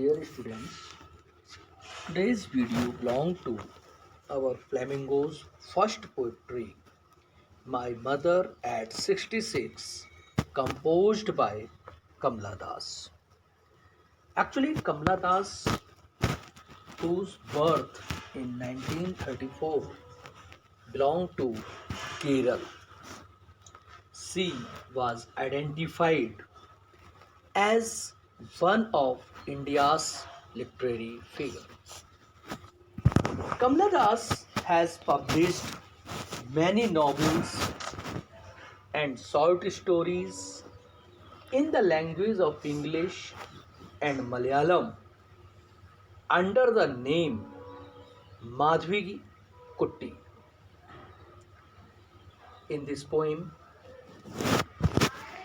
Dear students, today's video belongs to our Flamingo's first poetry, My Mother at 66, composed by Kamla Das. Actually, Kamla Das, whose birth in 1934, belonged to Kerala. She was identified as one of India's literary figures. Kamla Das has published many novels and short stories in the language of English and Malayalam under the name Madhvi Kutti. In this poem,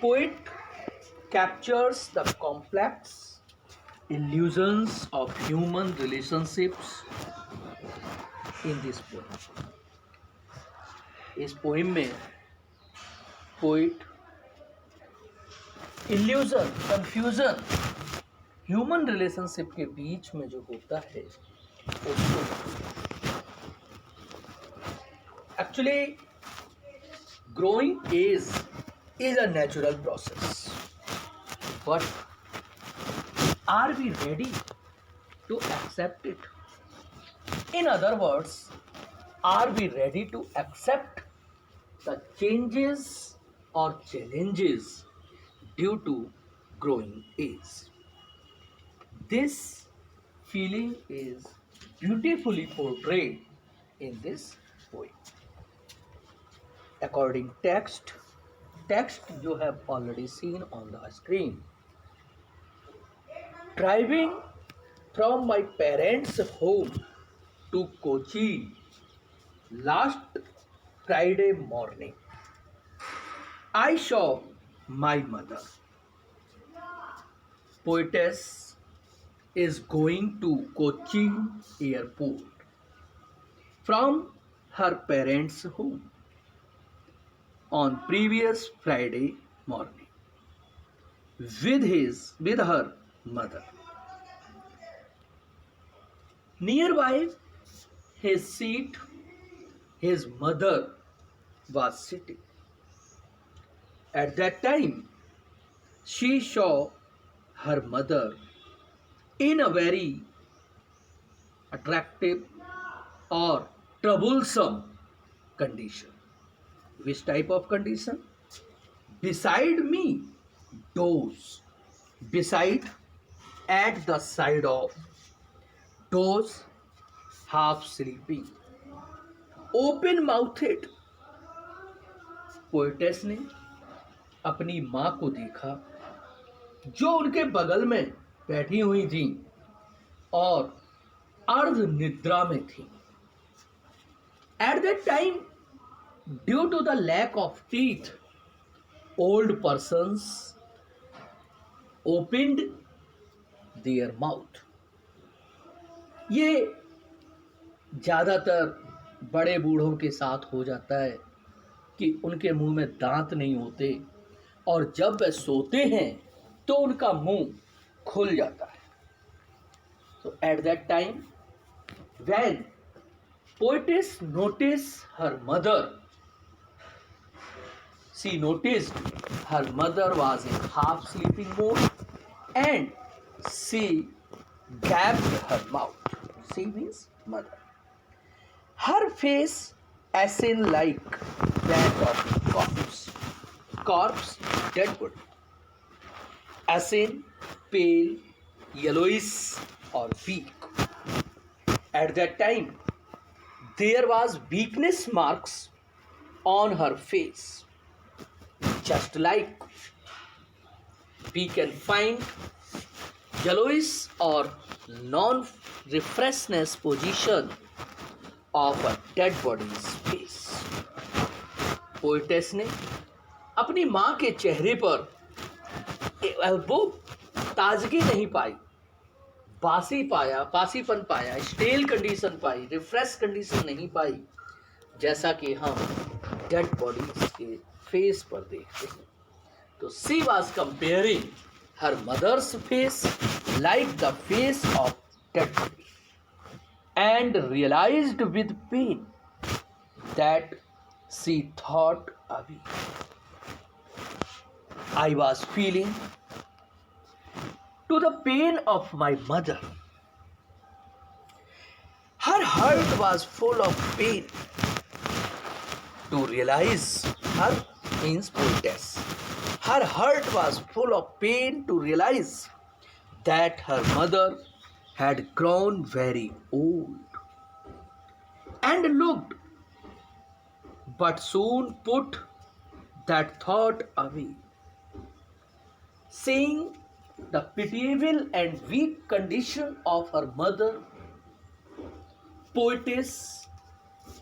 poet captures the complex illusions of human relationships in this poem. इस poem में poet illusion confusion human relationship के बीच में जो होता है उसको actually growing age is a natural process, but are we ready to accept it? In other words, are we ready to accept the changes or challenges due to growing age? This feeling is beautifully portrayed in this poem. According text you have already seen on the screen. Driving from my parents' home to Kochi last Friday morning, I saw my mother. Poetess is going to Kochi airport from her parents' home on previous Friday morning with her mother. Nearby his seat, his mother was sitting. At that time, she saw her mother in a very attractive or troublesome condition. Which type of condition? Beside me, doze. Beside, at the side of, doze, half sleeping, open mouthed. Poetess ने अपनी माँ को देखा जो उनके बगल में बैठी हुई थी और अर्ध निद्रा में थी. At that time, due to the lack of teeth, old persons opened their mouth. ये ज़्यादातर बड़े बूढ़ों के साथ हो जाता है कि उनके मुंह में दांत नहीं होते और जब वे सोते हैं तो उनका मुंह खुल जाता है. So at that time, when poetess noticed her mother, she noticed her mother was in half sleeping mode and she gaped her mouth. She means mother. Her face ashen like that of a corpse, dead body. Ashen, pale, yellowish or weak. At that time, there was weakness marks on her face. Just like we can find yellowish or non-refreshness position of a dead body's face. Poetess ने अपनी माँ के चेहरे पर वो ताजगी नहीं पाई, बासीपन पाया, स्टेल कंडीशन पाई, रिफ्रेश कंडीशन नहीं पाई जैसा कि हम डेड बॉडीज के फेस पर देखते हैं. तो she was comparing her mother's face like the face of dead body, and realized with pain that she thought away. I was feeling to the pain of my mother. Her heart was full of pain to realize her means poetess. Her heart was full of pain to realize that her mother had grown very old and looked, but soon put that thought away, seeing the pitiable and weak condition of her mother. Poetess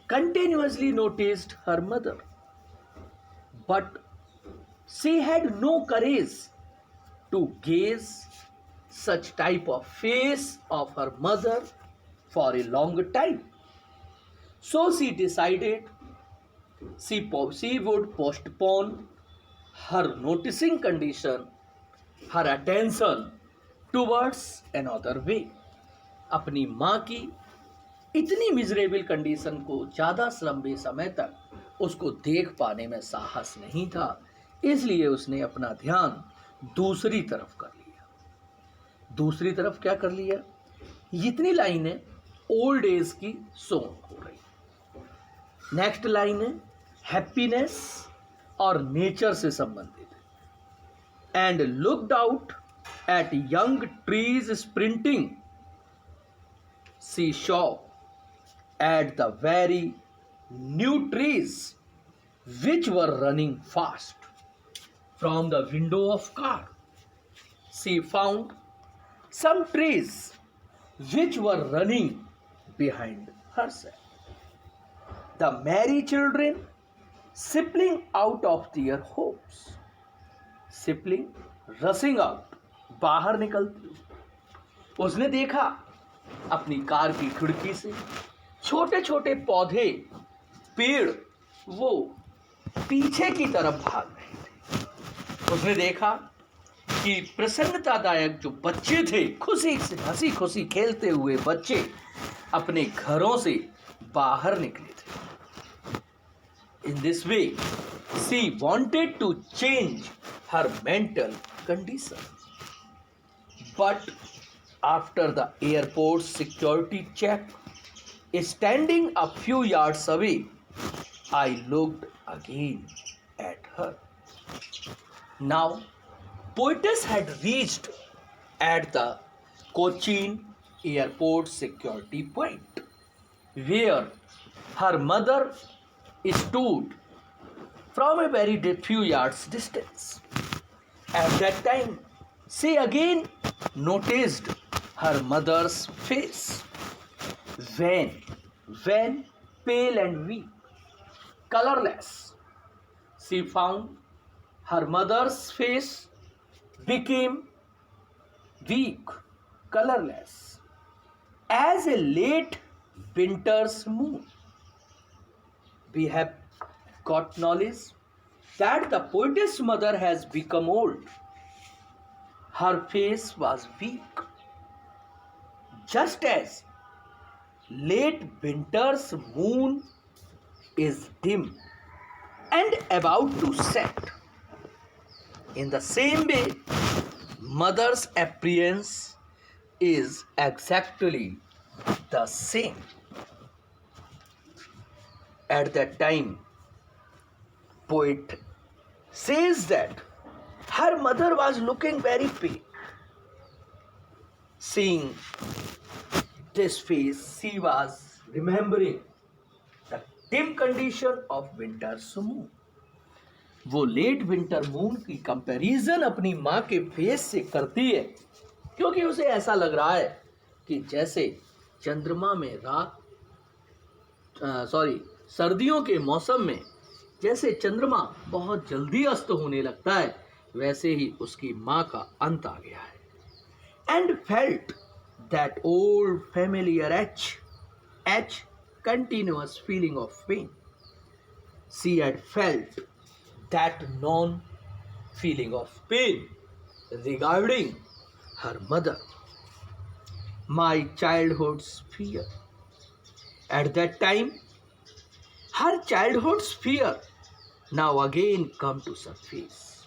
continuously noticed her mother, but she had no courage to gaze such type of face of her mother for a long time. So she decided she would postpone her noticing condition, her attention towards another way. अपनी माँ की इतनी miserable condition को ज़्यादा लंबे समय तक उसको देख पाने में साहस नहीं था, इसलिए उसने अपना ध्यान दूसरी तरफ कर लिया। दूसरी तरफ क्या कर लिया? इतनी लाइनें ओल्ड एज की सॉन्ग हो रही। नेक्स्ट लाइन है हैप्पीनेस और नेचर से संबंधित। And looked out at young trees sprinting, see saw at the very new trees which were running fast. From the window of car, she found some trees which were running behind herself. The merry children sipling out of their homes. Sipling, rushing out, बाहर निकलती। उसने देखा अपनी car की खिड़की से छोटे छोटे पौधे, पेड़ वो पीछे की तरफ भाग रहे थे। उसने देखा कि प्रसन्नतादायक जो बच्चे थे, खुशी से हंसी खुशी खेलते हुए बच्चे अपने घरों से बाहर निकले थे। In this way she wanted to change her mental condition, but after the airport security check, standing a few yards away, I looked again at her. Now, poetess had reached at the Cochin airport security point, where her mother stood from a very few yards distance. At that time, she again noticed her mother's face. When pale and weak, colorless, she found her mother's face became weak, colorless, as a late winter's moon. We have got knowledge that the poetess mother has become old. Her face was weak, just as late winter's moon is dim and about to set. In the same way, mother's appearance is exactly the same. At that time, poet says that her mother was looking very pale. Seeing this face, she was remembering the dim condition of winter's moon. वो late winter moon की comparison अपनी माँ के face से करती है, क्योंकि उसे ऐसा लग रहा है कि जैसे चंद्रमा में सर्दियों के मौसम में जैसे चंद्रमा बहुत जल्दी अस्त होने लगता है, वैसे ही उसकी माँ का अंत आ गया है। And felt that old familiar H continuous feeling of pain. She had felt that known feeling of pain regarding her mother. My childhood's fear. At that time, her childhood's fear now again come to surface.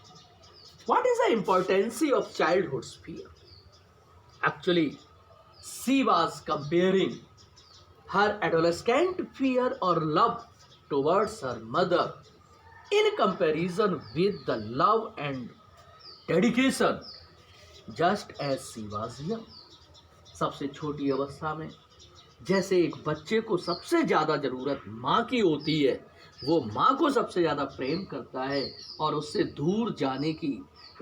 What is the importance of childhood's fear? Actually, she was comparing her adolescent fear or love towards her mother in comparison with the love and dedication just as she was young. सबसे छोटी अवस्था में जैसे एक बच्चे को सबसे ज़्यादा ज़रूरत माँ की होती है, वो माँ को सबसे ज़्यादा प्रेम करता है और उससे दूर जाने की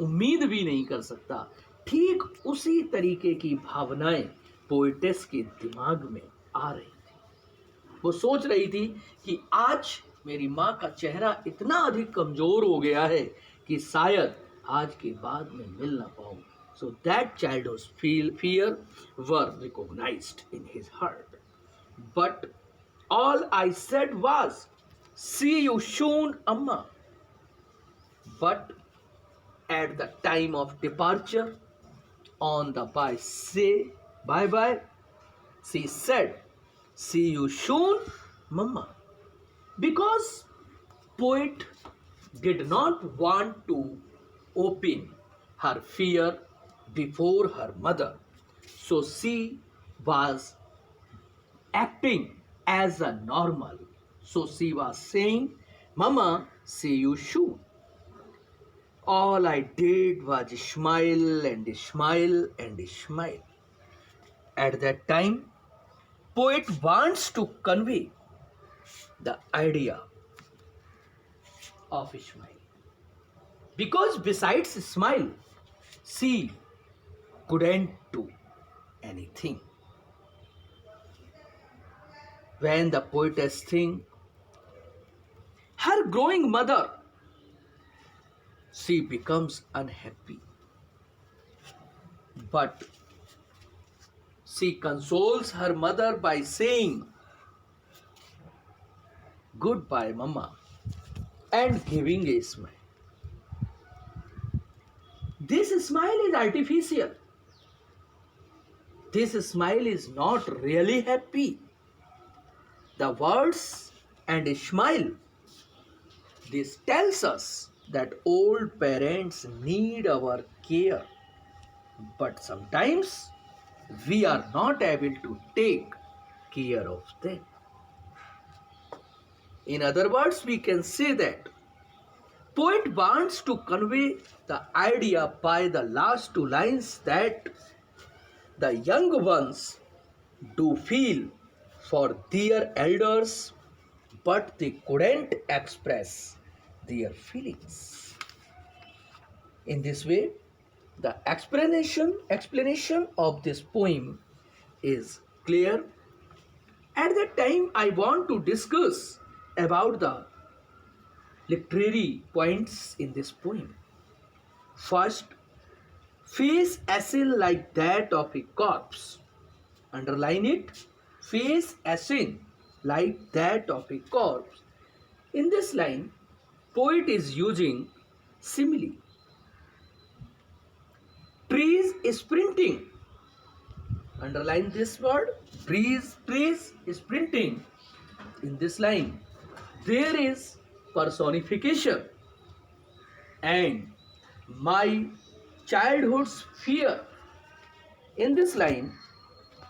उम्मीद भी नहीं कर सकता, ठीक उसी तरीके की भावनाएं पोएटेस के दिमाग में आ रही थी। वो सोच रही थी कि आज मेरी माँ का चेहरा इतना अधिक कमज़ोर हो गया है कि शायद आज के बाद मैं मिल ना पाऊँ। So that childhood's fear were recognized in his heart. But all I said was, see you soon, Amma. But at the time of departure, on the bye-bye, she said, see you soon, Mama. Because poet did not want to open her fear before her mother. So she was acting as a normal. So she was saying, Mama, see you soon. All I did was smile and smile and smile. At that time, poet wants to convey the idea of smile. Because besides smile, she couldn't do anything. When the poetess thinks her growing mother, she becomes unhappy. But she consoles her mother by saying, goodbye, Mama, and giving a smile. This smile is artificial. This smile is not really happy. The words and a smile, this tells us that old parents need our care, but sometimes we are not able to take care of them. In other words, we can say that poet wants to convey the idea by the last two lines that the young ones do feel for their elders, but they couldn't express their feelings. In this way, the explanation of this poem is clear. At that time, I want to discuss about the literary points in this poem. First, face ashen like that of a corpse. Underline it. Face ashen like that of a corpse. In this line, poet is using simile. Trees sprinting. Underline this word. Trees sprinting. In this line, there is personification. And my childhood's fear. In this line,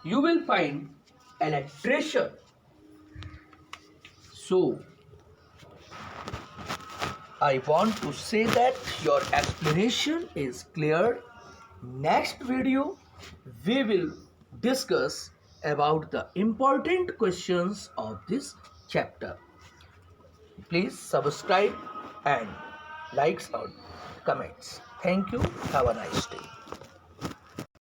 you will find alliteration. So, I want to say that your explanation is clear. Next video, we will discuss about the important questions of this chapter. Please subscribe and likes or comments. Thank you. Have a nice day.